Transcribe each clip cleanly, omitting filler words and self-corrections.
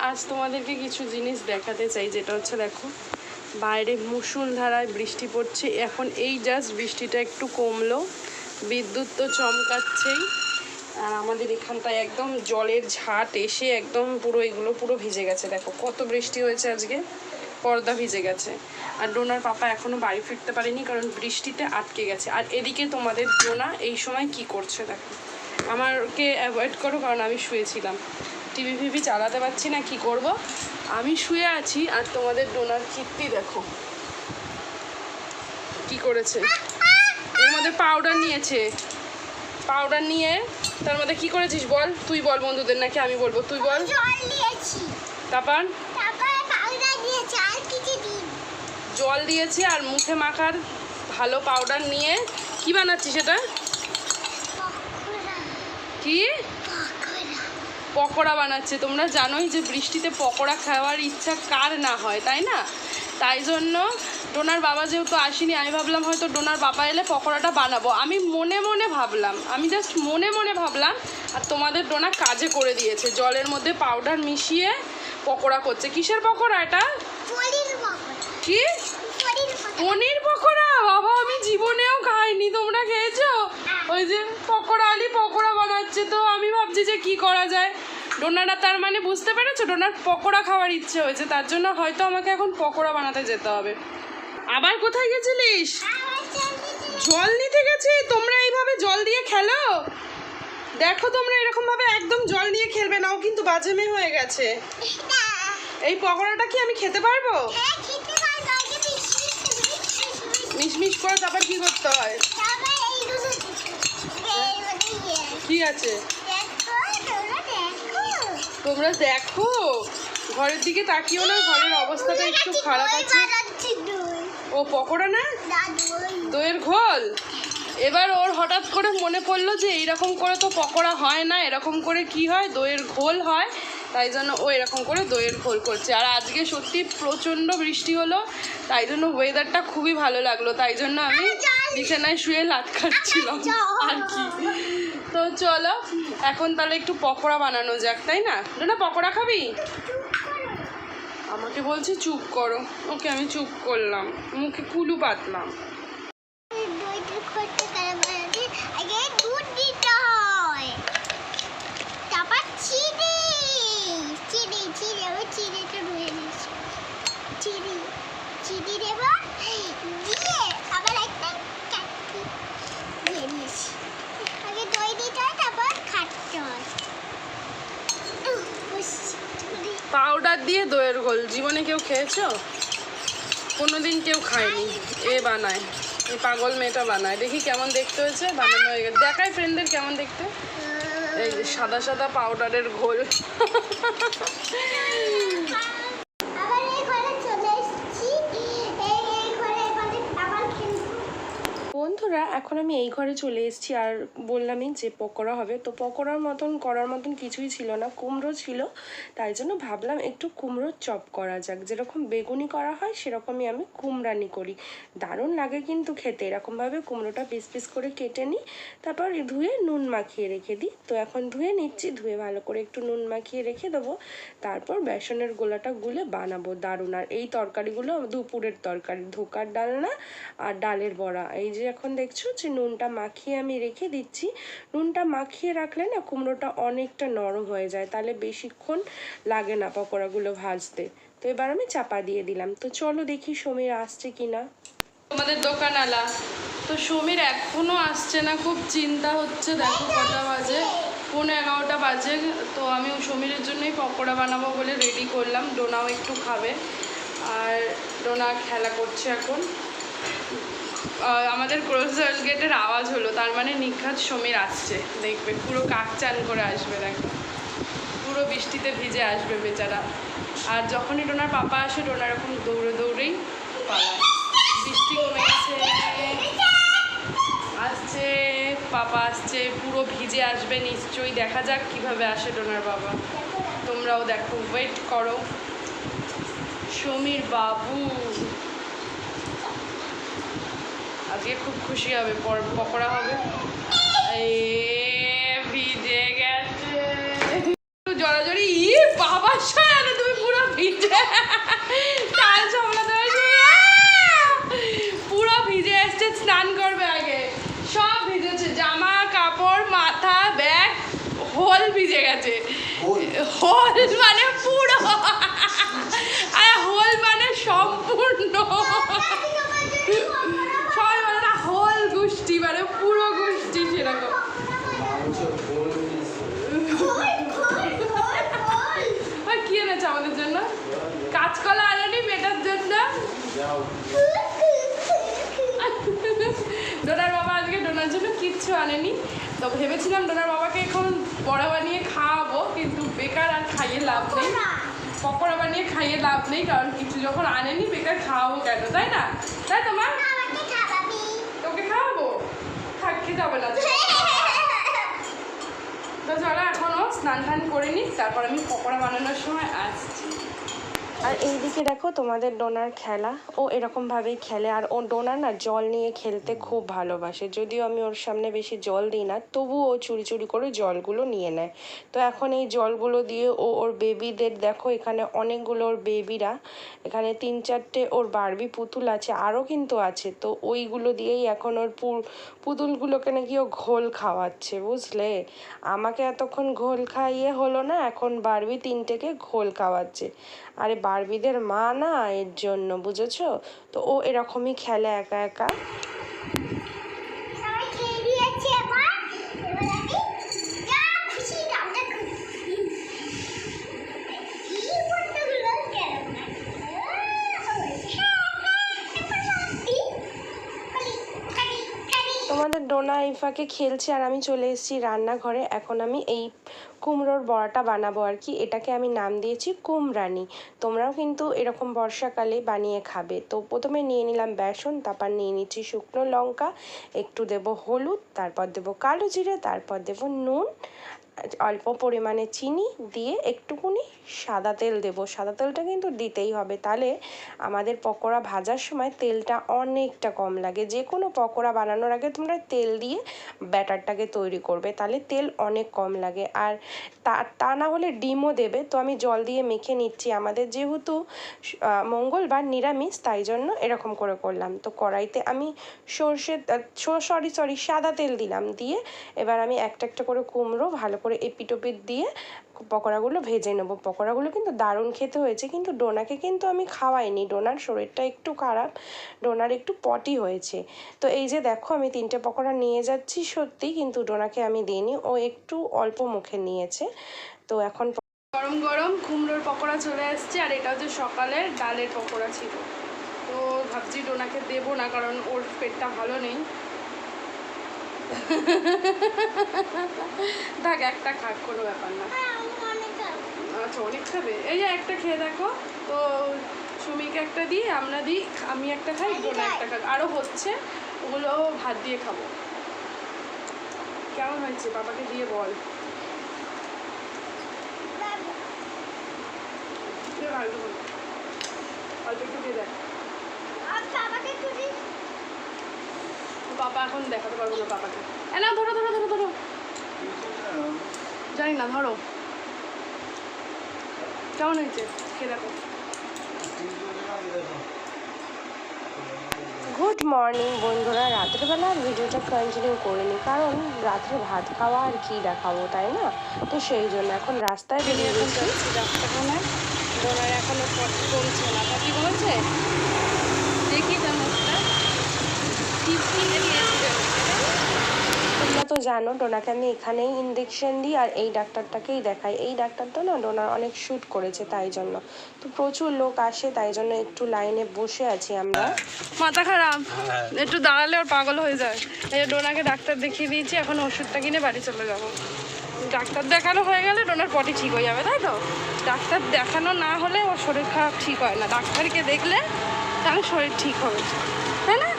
আজ তোমাদেরকে কিছু জিনিস দেখাতে চাই, যেটা হচ্ছে দেখো বাইরে মুষলধারায় বৃষ্টি পড়ছে। এখন এই জাস্ট বৃষ্টিটা একটু কমলো, বিদ্যুৎ তো চমকাচ্ছেই, আর আমাদের এখানটায় একদম জলের ঝাট এসে একদম পুরো এগুলো পুরো ভিজে গেছে। দেখো কত বৃষ্টি হয়েছে আজকে, পর্দা ভিজে গেছে। আর ডোনার পাপা এখনও বাড়ি ফিরতে পারেনি কারণ বৃষ্টিতে আটকে গেছে। আর এদিকে তোমাদের ডোনা এই সময় কি করছে দেখো, আমাকে অ্যাভয়েড করো কারণ আমি শুয়েছিলাম, টিভি ফিভি চালাতে পারছি না, কি করব, আমি শুয়ে আছি। আর তোমাদের ডোনার কীর্তি দেখো কি করেছে, এর মধ্যে পাউডার নিয়েছে, পাউডার নিয়ে তার মধ্যে কি করেছিস বল, তুই বল বন্ধুদের, নাকি আমি বলবো, তুই বল। তারপর জল দিয়েছি আর মুখে মাখার ভালো পাউডার নিয়ে কি বানাচ্ছিস এটা, কি পকোড়া বানাচ্ছে। তোমরা জানোই যে বৃষ্টিতে পকোড়া খাওয়ার ইচ্ছা কার না হয়, তাই না? তাই জন্য ডোনার বাবা যেহেতু আসেনি, আমি ভাবলাম হয়তো ডোনার বাবা এলে পকোড়াটা বানাবো। আমি মনে মনে ভাবলাম, আমি জাস্ট মনে মনে ভাবলাম, আর তোমাদের ডোনা কাজে করে দিয়েছে, জলের মধ্যে পাউডার মিশিয়ে পকোড়া করছে। কিসের পকোড়া এটা, কি পনির পকোড়া? বাবা আমি জীবনেও খাইনি, তোমরা খেয়েছো? ওই যে পকোড়া আলি পকোড়া বানাচ্ছে, তো আমি ভাবছি যে কি করা যায়। ডোনারা তার মানে বুঝতে পেরেছো, ডোনার পকোড়া খাওয়ার ইচ্ছে হয়েছে, তার জন্য হয়তো আমাকে এখন পকোড়া বানাতে যেতে হবে। আবার কোথায় গেছিলিস? জল নিতে গেছি। তোমরা এইভাবে জল দিয়ে খেলো? দেখো তোমরা এরকম ভাবে একদম জল নিয়ে খেলবে না, ও কিন্তু বাজে মেয়ে হয়ে গেছে। এই পকোড়াটা কি আমি খেতে পারবো? মিশমিশ করে তারপর কি করতে হয়? কি আছে তোমরা দেখো, ঘরের দিকে তাকিও না, ঘরের অবস্থাটা একটু খারাপ আছে। ও পকোড়া না, দইয়ের ঘোল। এবার ওর হঠাৎ করে মনে পড়লো যে এইরকম করে তো পকোড়া হয় না, এরকম করে কি হয়, দইয়ের ঘোল হয়, তাই জন্য ও এরকম করে দইয়ের ঘোল করছে। আর আজকে সত্যি প্রচণ্ড বৃষ্টি হলো, তাই জন্য ওয়েদারটা খুবই ভালো লাগলো, তাই জন্য আমি বিছানায় শুয়ে লাত খাচ্ছিলাম আর কি। তো চলো এখন তাহলে একটু পকোড়া বানানো যাক, তাই না? না পকোড়া খাবি? আমাকে বলছি চুপ করো, ওকে আমি চুপ করলাম, মুখে কুলু পাতলাম। পাউডার দিয়ে দইয়ের ঘোল জীবনে কেউ খেয়েছো? কোনোদিন কেউ খায়নি, এ বানায়, এই পাগল মেয়েটা বানায়। দেখি কেমন দেখতে হয়েছে, বানানো হয়ে গেছে। দেখায় ফ্রেন্ডদের কেমন দেখতে। এই যে সাদা সাদা পাউডারের ঘোল। বন্ধুরা এখন আমি এই ঘরে চলে এসেছি, আর বললামই যে পকোড়া হবে, তো পকোড়ার মতন করার মতন কিছুই ছিল না, কুমড়ো ছিল, তাই জন্য ভাবলাম একটু কুমড়োর চপ করা যাক। যেরকম বেগুনি করা হয় সেরকমই আমি কুমড়ানি করি, দারুণ লাগে কিন্তু খেতে। এরকমভাবে কুমড়োটা পিস পিস করে কেটে নিই, তারপর ধুয়ে নুন মাখিয়ে রেখে দিই। তো এখন ধুয়ে নিচ্ছি, ধুয়ে ভালো করে একটু নুন মাখিয়ে রেখে দেবো, তারপর বেসনের গোলাটা গুলে বানাবো দারুণ। আর এই তরকারিগুলো দুপুরের তরকারি, ধোকার ডালনা আর ডালের বড়া। এই যে এখন দেখছো যে নুনটা মাখিয়ে আমি রেখে দিচ্ছি, নুনটা মাখিয়ে রাখলে না কুমড়োটা অনেকটা নরম হয়ে যায়, তাহলে বেশিক্ষণ লাগে না পকোড়াগুলো ভাজতে। তো এবার আমি চাপা দিয়ে দিলাম। তো চলো দেখি সমীর আসছে কিনা। তোমাদের দোকানওয়ালা তো সমীর এখনো আসছে না, খুব চিন্তা হচ্ছে। দেখো কটা বাজে, 11:30 বাজে। তো আমি সমীরের জন্যই পকোড়া বানাবো বলে রেডি করলাম, ডোনাও একটু খাবে, আর ডোনা খেলা করছে এখন। আমাদের ক্রোজার গেটের আওয়াজ হলো, তার মানে নিখাত সমীর আসছে, দেখবে পুরো কাক চান করে আসবে, দেখো পুরো বৃষ্টিতে ভিজে আসবে বেচারা। আর যখনই ডোনার পাপা আসে, ডোনা এরকম দৌড়ে দৌড়েই পালায়। বৃষ্টি কমে গেছে, আসছে পাপা আসছে, পুরো ভিজে আসবে নিশ্চয়ই। দেখা যাক কিভাবে আসে ডোনার বাবা, তোমরাও দেখো, ওয়েট করো। সমীর বাবু আজকে খুব খুশি হবে, পকোড়া হবে। ভিজে গেছে জড়াজড়ি, বাবা তুমি হোল মানে পুরো, আর হোল মানে সম্পূর্ণ, সবাই বলে না হোল গোষ্ঠী মানে পুরো গোষ্ঠী সেরকম। কি এনেছে আমাদের জন্য? কাঁচকলা আনেনি বেটার জন্য? ডোনার বাবা আজকে ডোনার জন্য কিচ্ছু আনেনি, তো ভেবেছিলাম ডোনার বাবাকে এখন বড়া বানিয়ে খাওয়াবো, কিন্তু বেকার আর খাইয়ে লাভ নেই, পকোড়া বানিয়ে খাইয়ে লাভ নেই, কারণ কিছু যখন আনেনি বেকার খাওয়াবো কেন, তাই না? তাই তোমার তোকে খাওয়াবো, থাক খেতে হবে না। তো চলো এখনও স্নান টান করে নিই, তারপর আমি পকোড়া বানানোর সময় আসছি। আর এইদিকে দেখো তোমাদের ডোনার খেলা, ও এরকমভাবেই খেলে, আর ও ডোনার না জল নিয়ে খেলতে খুব ভালোবাসে, যদিও আমি ওর সামনে বেশি জল দিই না, তবুও ও চুরি চুরি করে জলগুলো নিয়ে নেয়। তো এখন এই জলগুলো দিয়ে ও ওর বেবিদের, দেখো এখানে অনেকগুলো ওর বেবিরা, এখানে 3-4টে ওর বারবি পুতুল আছে, আরও কিন্তু আছে, তো ওইগুলো দিয়েই এখন ওর পুতুলগুলোকে নাকি ও ঘোল খাওয়াচ্ছে, বুঝলে? আমাকে এতক্ষণ ঘোল খাইয়ে হলো না, এখন বারবি 3টেকে ঘোল খাওয়াচ্ছে। আরে বারবিদের মা না, এর জন্য, বুঝেছো? তো ও এরকমই খেলে একা একা। তোমাদের ডোনা এই ফাঁকে খেলছে, আর আমি চলে এসেছি রান্নাঘরে। এখন আমি এই কুমড়োর বড়াটা বানাবো আর কি, এটাকে আমি নাম দিয়েছি কুমড়ানি। তোমরাও কিন্তু এরকম বর্ষাকালে বানিয়ে খাবে। তো প্রথমে নিয়ে নিলাম বেসন, তারপর নিয়ে নিচ্ছি শুকনো লঙ্কা, একটু দেব হলুদ, তারপর দেব কালো জিরে, তারপর দেব নুন, অল্প পরিমাণে চিনি দিয়ে একটুকুনি সাদা তেল দেব। সাদা তেলটা কিন্তু দিতেই হবে, তাহলে আমাদের পকোড়া ভাজার সময় তেলটা অনেকটা কম লাগে। যে কোনো পকোড়া বানানোর আগে তোমরা তেল দিয়ে ব্যাটারটাকে তৈরি করবে, তাহলে তেল অনেক কম লাগে। আর তা না হলে ডিমও দেবে। তো আমি জল দিয়ে মেখে নিচ্ছি, আমাদের যেহেতু মঙ্গলবার নিরামিষ, তাই জন্য এরকম করে করলাম। তো কড়াইতে আমি সাদা তেল দিলাম, দিয়ে এবার আমি একটা একটা করে কুমড়ো ভালো করে এপিটোপিট দিয়ে পকোড়াগুলো ভেজে নেবো। পকোড়াগুলো কিন্তু দারুণ খেতে হয়েছে, কিন্তু ডোনাকে কিন্তু আমি খাওয়াইনি, ডোনার শরীরটা একটু খারাপ, ডোনার একটু পটি হয়েছে। তো এই যে দেখো আমি 3টে পকোড়া নিয়ে যাচ্ছি সত্যি, কিন্তু ডোনাকে আমি দিইনি, ও একটু অল্প মুখে নিয়েছে। তো এখন গরম গরম কুমড়োর পকোড়া চলে আসছে, আর এটা হচ্ছে সকালের ডালের পকোড়া ছিল। তো ভাবছি ডোনাকে দেবো না, কারণ ওর পেটটা ভালো নেই। দেখ একটা খাক, কোনো ব্যাপার না। আচ্ছা অনেক খাবে, এই যে একটা খেয়ে দেখো। তো সুমিকে একটা দিই, আমরা দিই, আমি একটা খাই, ডোনা একটা খাক, আরও হচ্ছে, ওগুলো ভাত দিয়ে খাবো। কেমন হয়েছে বাবাকে দিয়ে বল। অল্প একটু দিয়ে দেখ, বাবা এখন দেখাতে পারবো না বাবাকে। না ধরো ধরো ধরো ধরো, জানি না, ধরো। কেমন হয়েছে খেয়ে দেখো। গুড মর্নিং বন্ধুরা, রাতের বেলা আর ভিডিওটা কন্টিনিউ করিনি, কারণ রাত্রে ভাত খাওয়া আর কি দেখাবো, তাই না? তো সেই জন্য এখন রাস্তায় বেরিয়ে গেছি ডাক্তারখানায়। ডোনার এখনো পটি কমছে না, পটি কমেছে দেখি তেমনটা। তোমরা তো জানো ডোনাকে আমি এখানেই ইঞ্জেকশন দিই, আর এই ডাক্তারটাকেই দেখাই। এই ডাক্তারটা না ডোনার অনেক শ্যুট করেছে, তাই জন্য। তো প্রচুর লোক আসে, তাই জন্য একটু লাইনে বসে আছি আমরা। মাথা খারাপ, একটু দাঁড়ালে ওর পাগল হয়ে যায়। এই ডোনাকে ডাক্তার দেখিয়ে দিয়েছি, এখন ওষুধটা কিনে বাড়ি চলে যাবো। ডাক্তার দেখানো হয়ে গেলে ডোনার পটি ঠিক হয়ে যাবে, তাই তো? ডাক্তার দেখানো না হলে ওর শরীর খারাপ ঠিক হয় না, ডাক্তারকে দেখলে তাহলে শরীর ঠিক হবে, তাই না?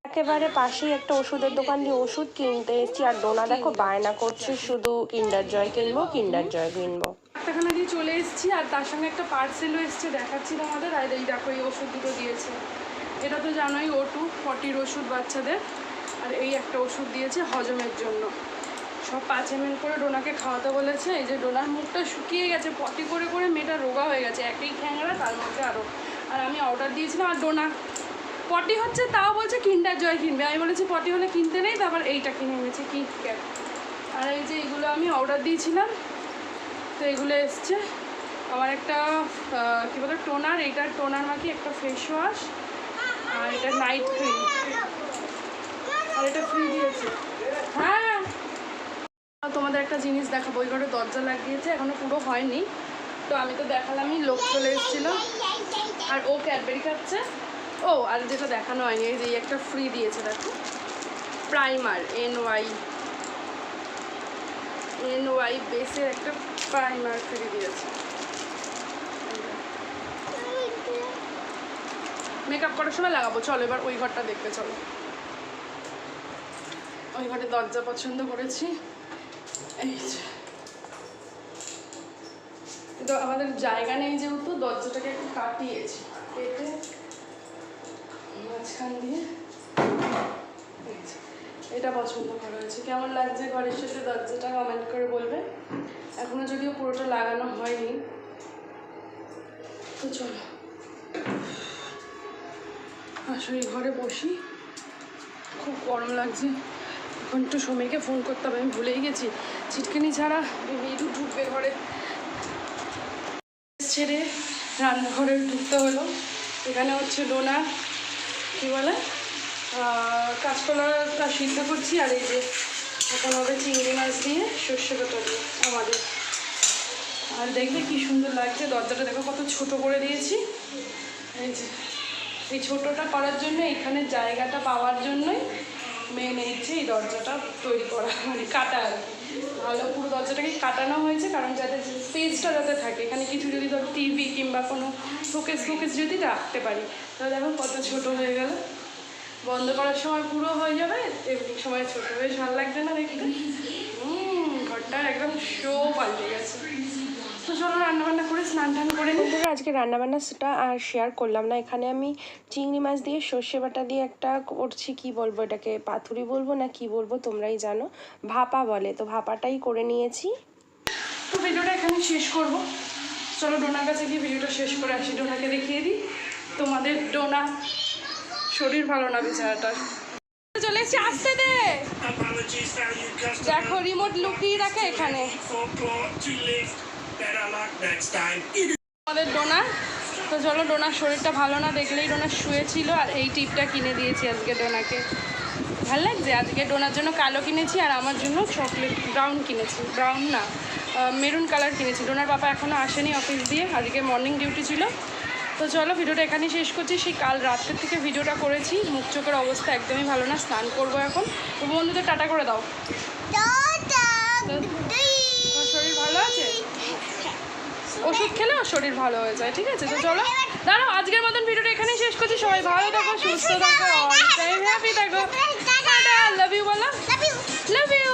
একেবারে পাশেই একটা ওষুধের দোকান দিয়ে ওষুধ কিনতে এসেছি, আর ডোনা দেখো বায়না করছে শুধু কিন্ডার জয় কিনবো, কিন্ডার জয় কিনবো। ডাক্তারখানা দিয়ে চলে এসেছি, আর তার সঙ্গে একটা পার্সেলও এসছে, দেখাচ্ছি তোমাদের। আর এই দেখো এই ওষুধ দুটো দিয়েছে, এটা তো জানোই O2 পটির ওষুধ বাচ্চাদের, আর এই একটা ওষুধ দিয়েছে হজমের জন্য। সব 5 ml করে ডোনাকে খাওয়াতে বলেছে। এই যে ডোনার মুখটা শুকিয়ে গেছে, পটি করে করে মেয়েটা রোগা হয়ে গেছে, একই খ্যাংরা, তার মধ্যে আরও। আর আমি অর্ডার দিয়েছিলাম, আর ডোনা পটি হচ্ছে তাও বলছে কিন্ডার জয় কিনবে। আমি বলেছি পটি হলে কিনতে নেই, তারপর এইটা কিনে এনেছি, কিটক্যাট। আর এই যে এগুলো আমি অর্ডার দিয়েছিলাম, তো এগুলো এসছে। আমার একটা কী বলে টোনার, এইটা টোনার মাখি, একটা ফেস ওয়াশ, আর এটা নাইট ক্রিম, আর এটা ফ্রি দিয়েছে। হ্যাঁ, তোমাদের একটা জিনিস দেখাবো। ওই ঘরে দরজা লাগিয়েছে, এখনও পুরো হয়নি, তো আমি তো দেখালামই, লোক চলে এসেছিলো। আর ও ক্যাডবেরি খাচ্ছে। ও আর যেটা দেখানো হয়নি, এই যে একটা ফ্রি দিয়েছে, দেখো প্রাইমার এনওয়াই বেসের একটা প্রাইমার ফ্রি দিয়েছে। মেকআপ করার সময় লাগাবো। চলো এবার ওই ঘরটা দেখতে চলো। ওই ঘরে দরজা পছন্দ করেছি। এই তো আমাদের জায়গা নেই যেহেতু দরজাটাকে একটু কাটিয়েছি, কেটে মাঝখান দিয়ে এটা পছন্দ করা হয়েছে। কেমন লাগছে ঘরের সাথে দরজাটা কমেন্ট করে বলবে। এখনো যদিও পুরোটা লাগানো হয়নি। তো চলো আসলে ঘরে বসি, খুব গরম লাগছে। এখন একটু সময়কে ফোন করতে হবে, আমি ভুলেই গেছি। ছিটকিনি ছাড়া একটু ঢুকবে ঘরে, ছেড়ে রান্নাঘরে ঢুকতে হলো। এখানে হচ্ছে ডোনা কী বলে কাঁচকলাটা সিদ্ধ করছি, আর এই যে এখন হবে চিংড়ি মাছ দিয়ে সর্ষে বাটা দিয়ে আমাদের। আর দেখবে কি সুন্দর লাগছে। দরজাটা দেখো কত ছোট করে দিয়েছি। এই যে এই ছোটোটা করার জন্য, এখানে জায়গাটা পাওয়ার জন্যই মেন হচ্ছে এই দরজাটা তৈরি করা, মানে কাটা আর কি। ভালো পুরো দরজাটাকে কাটানো হয়েছে, কারণ যাতে স্পেসটা যাতে থাকে। এখানে কিছু যদি ধরো টিভি কিংবা কোনো শোকেস যদি রাখতে পারি, তাহলে দেখো কত ছোট হয়ে গেল। বন্ধ করার সময় পুরো হয়ে যাবে, এমনি সময় ছোটো, বেশ ভালো লাগবে না দেখতে। ঘরটা একদম শো পাল্টে গেছে। তো চলো রান্নাবান্না করে স্নান টান করে নিই। আজকে রান্নাবান্নাটা আর শেয়ার করলাম না। এখানে আমি চিংড়ি মাছ দিয়ে সর্ষে বাটা দিয়ে একটা করছি, কি বলবো এটাকে, পাতুরি বলবো না কি বলবো তোমরাই জানো, ভাপা বলে, তো ভাপাটাই করে নিয়েছি। তো ভিডিওটা এখানে শেষ করব। চলো ডোনার কাছে গিয়ে ভিডিওটা শেষ করে আসি। ডোনাকে দেখিয়ে দিই। তোমাদের ডোনা শরীর ভালো না বেচারাটার। চলে এসেছি, আসতে দে। দেখো রিমোট লুকিয়ে রাখে এখানে। আমাদের ডোনা, তো চলো ডোনার শরীরটা ভালো না, দেখলেই ডোনা শুয়েছিল, আর এই টিপটা কিনে দিয়েছি আজকে ডোনাকে। ভালো লাগছে। আজকে ডোনার জন্য কালো কিনেছি, আর আমার জন্য চকলেট ব্রাউন কিনেছি, ব্রাউন না মেরুন কালার কিনেছি। ডোনার বাবা এখনও আসেনি অফিস দিয়ে, আজকে মর্নিং ডিউটি ছিল। তো চলো ভিডিওটা এখানেই শেষ করছি। সেই কাল রাত্রের থেকে ভিডিওটা করেছি, মুখ চোখের অবস্থা একদমই ভালো না, স্নান করবো এখন। তো বন্ধুদের টাটা করে দাও। তোমার শরীর ভালো আছে? ওষুধ খেলে ওর শরীর ভালো হয়ে যায়, ঠিক আছে? তো চলো দাঁড়াও, আজকের মতন ভিডিওটা এখানেই শেষ করছি। সবাই ভালো থাকো, সুস্থ থাকো, অল টাইম হ্যাপি থাকো। লাভ ইউ বলো, লাভ ইউ।